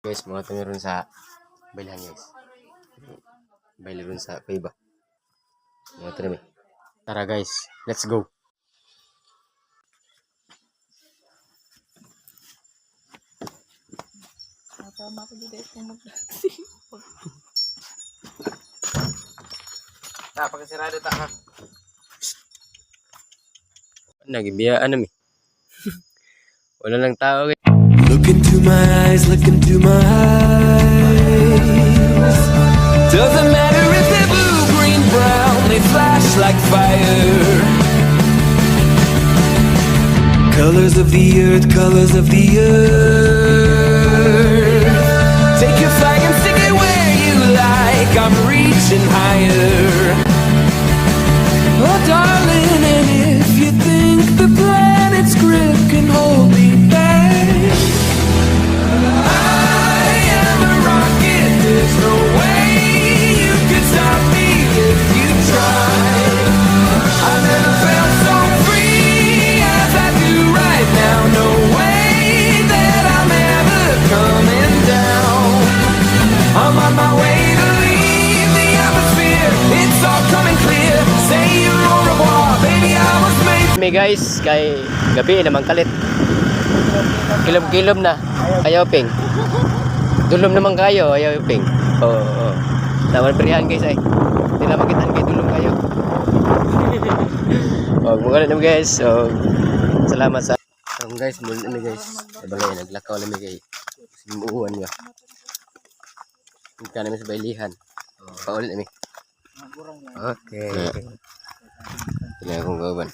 Guys, mga kami ron sa Baylan guys. Baylan ron sa Kuiba. Mga kami. Tara guys, let's go. Tama ko dito kung Pagkasirado ta ha. Nagibiyaan namin. Wala lang tao guys. Look into my eyes, look into my eyes. Doesn't matter if they're blue, green, brown, they flash like fire. Colors of the earth, colors of the earth. Take your flag and stick it where you like, I'm reaching higher. Oh darling, and if you think the planet's grip can hold me back, I am a rocket, there's no way you can stop me if you try. I never felt so free as I do right now. No way that I'm ever coming down. I'm on my way to leave the atmosphere. It's all coming clear. Say you're au revoir, baby, I was made. Kami guys, kay gabi naman kalit. Kilom-kilom na. Ayaw ping. Dulom naman kayo, ayaw ping. Oo. Naman berihan guys ay. Hindi na makitaan kay dulom kayo. Mga naman guys. So, salamat sa guys, muli namin guys. Balay, naglakaw namin kay simuuan nga. Hindi namin sa baylihan. Paulit namin. Okay. Tingnan akong gawan.